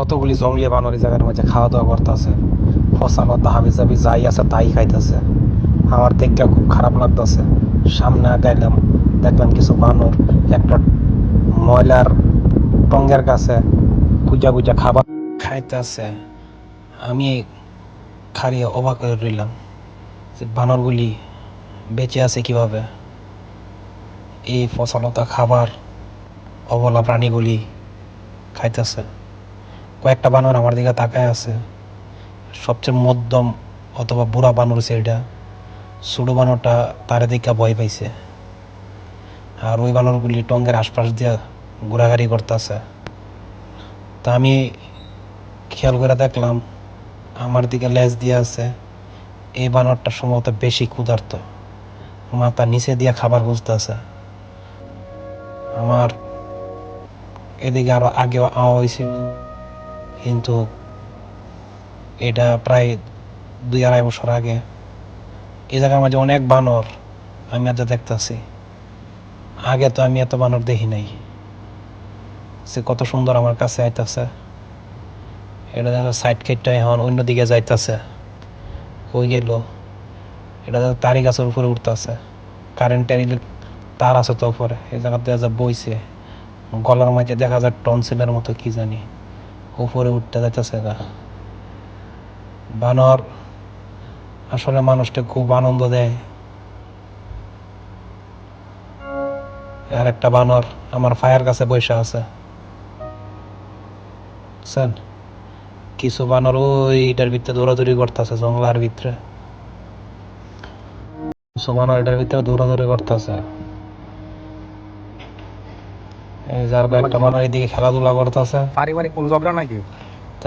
কতগুলি জঙ্গলি বানর এই জায়গার মধ্যে খাওয়া দাওয়া করতেছে, ফসা কথা হাবি জাবি যাই আছে তাই খাইতেছে। আমার দেখতে খুব খারাপ লাগতেছে। সামনে গাইলাম, দেখলাম কিছু বানর একটা ময়লার টঙ্গের কাছে খুঁজা খুঁজা খাবার খাইতেছে। আমি খারিয়ে অবাক হয়ে রইলাম যে বানরগুলি বেঁচে আছে কিভাবে। এই ফসলতা খাবার অবলা প্রাণীগুলি খাইতেছে। কয়েকটা বানর আমার দিকে তাকায় আছে। সবচেয়ে মধ্যম অথবা বুড়া বানর সেটা, ছোটো বানরটা তার দিকে ভয় পাইছে। আর ওই বানরগুলি টঙ্গের আশপাশ দিয়ে ঘোরাঘুরি করতেছে। তা আমি খেয়াল করে দেখলাম আমার দিকে লেজ দিয়ে আছে। এই বানরটা সম্ভবত বেশি ক্ষুধার্ত, মাথা নিচে দিয়ে খাবার খুঁজতেছে। আমার এদিকে আরো আগে আওয়া হয়েছিল, কিন্তু এটা প্রায় 2-2.5 বছর আগে। এই জায়গার মাঝে অনেক বানর আমি আজ দেখতেছি। আগে তো আমি এত বানর দেখি নাই। সে কত সুন্দর আমার কাছে আইতাছে। এটা দেখো সাইড কেটটা এখন অন্যদিকে যাইতেছে। হয়ে গেল এটা তারি গাছের উপরে উঠতেছে। কারেন্টের তার আছে তো উপরে, এই জায়গাতে যা বইছে। গলার মাঝে দেখা যায় টনসিলের মতো কি জানি, উপরে উঠতে যাইতেছে গা। বানর আসলে মানুষকে খুব আনন্দ দেয়। আর একটা বানর আমার ফায়ার কাছে বসে আছে। বুঝছেন, কিছু বানর ওইটার ভিতরে দৌড়াদৌড়ি করতেছে জঙ্গলার ভিতরে। কিছু বানর এটার ভিতরে দৌড়াদৌড়ি করতেছে। এই যার একটা বানর এইদিকে খেলাধুলা করতেছে। পারিবারিক কোন ঝগড়া নাকি?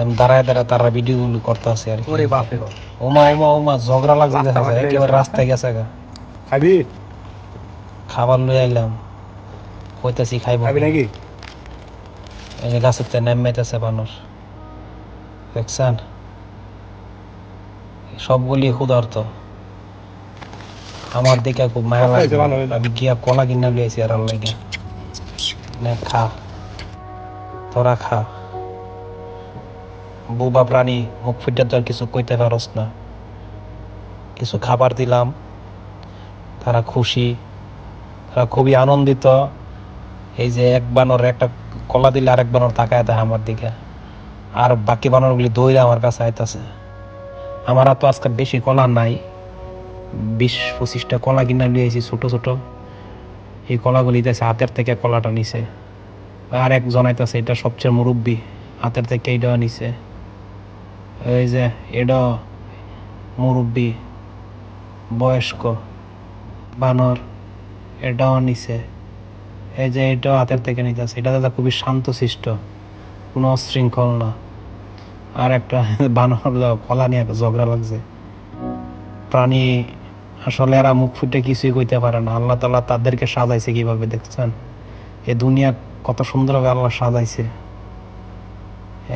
আমি দাঁড়ায় দাঁড়ায় তারা ভিডিও গুলো করতেছে আর কি। ওরে বাপরে, ওমা ওমা ওমা ঝগড়া লাগছে দেখা যায়, একেবারে রাস্তায় গেছে গা। খাবি খাবার লই আইলাম, কইতাছি খাইব খাবি নাকি? এই যে গাছের তে নেমেতেছে বানর, দেখছেন? সবগুলি ক্ষুধার্ত। আমার দিকে খুব মায়া লাগছে। আমি গিয়া কলা কিনা লিয়েছি আর লাগে নে খা, তোরা খা। বোবা প্রাণী, মুখ ফুটে তো আর কিছু কইতে পারস না। কিছু খাবার দিলাম, তারা খুশি, তারা খুবই আনন্দিত। এই যে এক বানর একটা কলা দিলে আরেক বানর তাকায় দেয় আমার দিকে, আর বাকি বানরগুলি দৌড়ে আমার কাছে আইতাছে। আমার তো আজকে বেশি কলা নাই, 20-25টা কলা কিনা লিয়েছি ছোট ছোট। এই কলাগুলি দিয়েছে, হাতের থেকে কলাটা নিছে। আর একজন আইতাছে, এটা সবচেয়ে মুরব্বী, হাতের থেকে এইটা নিছে। এই যে এটা মুরব্বী বয়স্ক বানর, এটাও নিছে। এই যে এটাও হাতের থেকে নিতেছে। এটা দাদা খুবই শান্তশিষ্ট, কোনো অশৃঙ্খল না। আর একটা বানর কলা নিয়ে ঝগড়া লাগছে। প্রাণী আসলে এরা মুখ ফুটে কিছুই কইতে পারে না। আল্লাহ তাআলা তাদেরকে সাজাইছে কিভাবে দেখছেন? এ দুনিয়া কত সুন্দরভাবে আল্লাহ সাজাইছে।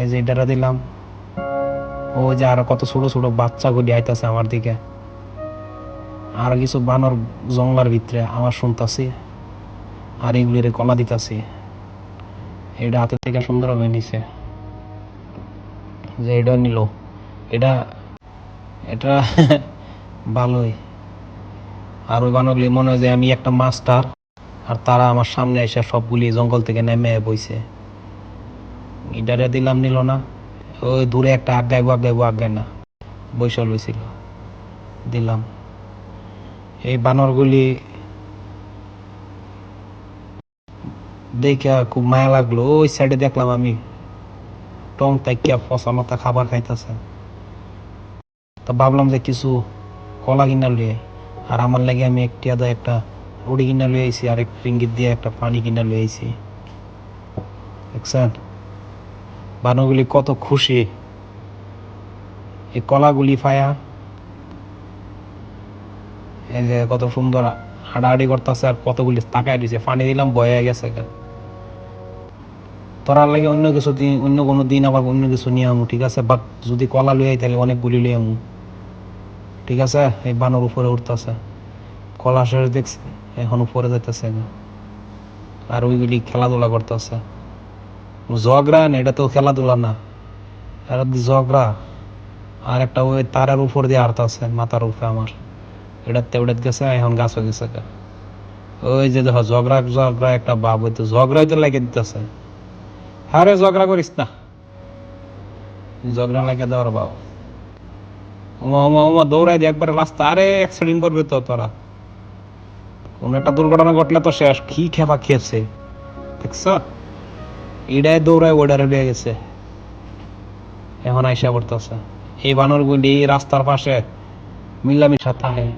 এই যে এটারা দিলাম, ওই যে আরো কত ছোট ছোট বাচ্চাগুলি আইতাছে আমার দিকে। আর কিছু বানর জঙ্গলার ভিতরে আমার শুনতাছি, আর এগুলির কলা দিতাছি। এটা হাতে থেকে সুন্দরভাবে নিছে, যে এটা নিল, এটা এটা ভালোই। আর ওই বানরগুলি মনে হয় যে আমি একটা মাস্টার, আর তারা আমার সামনে এসে সবগুলি জঙ্গল থেকে নেমে বইছে। এটারে দিলাম, নিল না। ওই দূরে একটা আগাইবো না, বৈশাল হয়েছিল, দিলাম। এই বানরগুলি দেখে খুব মায়া লাগলো। ওই সাইডে দেখলাম আমি টং তাইকিয়া পচা মতা খাবার খাইতেছে। তো ভাবলাম যে কিছু কলা কিনা লিয়ে, আর আমার লাগে আমি একটা রুটি কিনা লিয়ে আইছি, আর এক রিঙ্গিত দিয়ে একটা পানি কিনা লিয়ে আইছি। দেখছেন বানরগুলি কত খুশি এই কলাগুলি পায়া। এই যে কত সুন্দর হাঁটাহাঁটি করতেছে, আর কতগুলি তাকায় দিছে। পানি দিলাম, ভয় হয়ে গেছে। তোরার লাগে অন্য কিছু দিন, অন্য কোনো দিন আবার অন্য কিছু নিয়ে আমু, ঠিক আছে? বাট যদি কলা লই আই তাহলে অনেকগুলি লই আমু, ঠিক আছে? এই বানর উপরে উঠতেছে, কলা শেষ দেখছি, এখন উপরে যাইতেছে। আর ওইগুলি খেলাধুলা করতেছে। ঝগড়া না, এটা তো খেলাধুলা না। আর ঝগড়া আর একটা ওই তারের উপর দিয়ে আর্ত আছে মাথার উপরে আমার এটাতে উড়ে গেছে এখন গাছ হয়ে গেছে গা। ওই যে দেখো ঝগড়া ঝগড়া একটা ভাব হইতো ঝগড়াই তো লাগে দিতেছে আরে ঝগড়া করিস না ঝগড়া লাগে দেওয়ার ভাব ওমা ওমা ওমা দৌড়াই দিয়ে একবারে রাস্তা আরে অ্যাক্সিডেন্ট করবে তো তোরা কোন একটা দুর্ঘটনা ঘটলে তো শেষ কি খেপা খেয়েছে দেখছ এটাই দৌড়ায় ওইটারে লিয়ে গেছে এখন আইসা পড়তেছে এই বানরগুলি এই রাস্তার পাশে মিলামিশা থাকে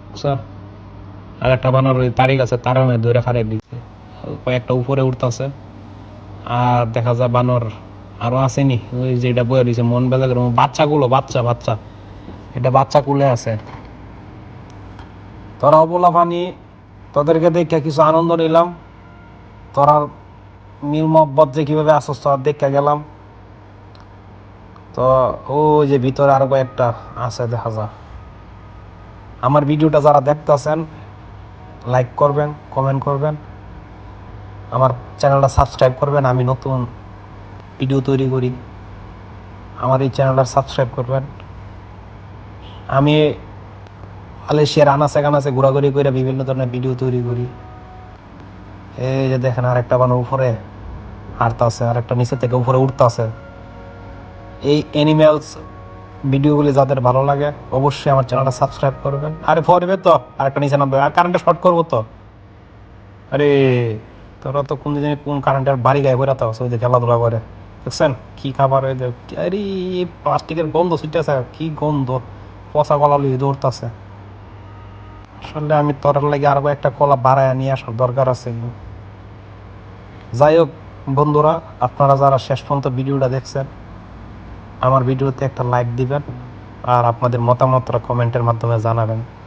বুঝছো? আর একটা বানর ওই তারি গাছে তারা ধরে ফাড়ে দিচ্ছে কয়েকটা উপরে উঠতেছে আর দেখা যায় বানর আরো আসেনি ওই যেটা বয়ে দিছে মন বেজা করে বাচ্চাগুলো বাচ্চা বাচ্চা এটা বাচ্চা কুলে আছে তোরা অবলা পানি তোদেরকে দেখে কিছু আনন্দ নিলাম তোরা মিল মহব্বত যে কিভাবে আসছ তোর দেখে গেলাম তো ওই যে ভিতরে আরো কয়েকটা আছে দেখা যায় আমার ভিডিওটা যারা দেখতেছেন লাইক করবেন কমেন্ট করবেন আমার চ্যানেলটা সাবস্ক্রাইব করবেন আমি নতুন ভিডিও তৈরি করি আমার এই চ্যানেলটা সাবস্ক্রাইব করবেন আমি মালয়েশিয়ার আনাচে কানাচে ঘোরাঘুরি করে বিভিন্ন ধরনের ভিডিও তৈরি করি এই যে দেখেন আরেকটা বানর উপরে হাঁটতেছে আরেকটা নিচে থেকে উপরে উঠতেছে এই অ্যানিমেলস ভিডিওগুলি যাদের ভালো লাগে অবশ্যই আমার চ্যানেলটা সাবস্ক্রাইব করবেন আরে পড়বে তো আরেকটা নিচে নামবে আর কারেন্টে শর্ট করবো তো আরে তোরা তো কোন দিনে কোন কারেন্টের বাড়ি গায়ে বেরোতে হবে ওই যে খেলাধুলা করে দেখছেন কি খাবার ওই যে আরে প্লাস্টিকের গন্ধ ছুটতেছে কি গন্ধ পচা কলা লিয়ে দৌড়তেছে আসলে আমি তোর লাগে আরো একটা কলা বাড়ায় নিয়ে আসার দরকার আছে যাই হোক বন্ধুরা আপনারা যারা শেষ পর্যন্ত ভিডিওটা দেখছেন আমার ভিডিওতে একটা লাইক দিবেন আর আপনাদের মতামতটা কমেন্টের মাধ্যমে জানাবেন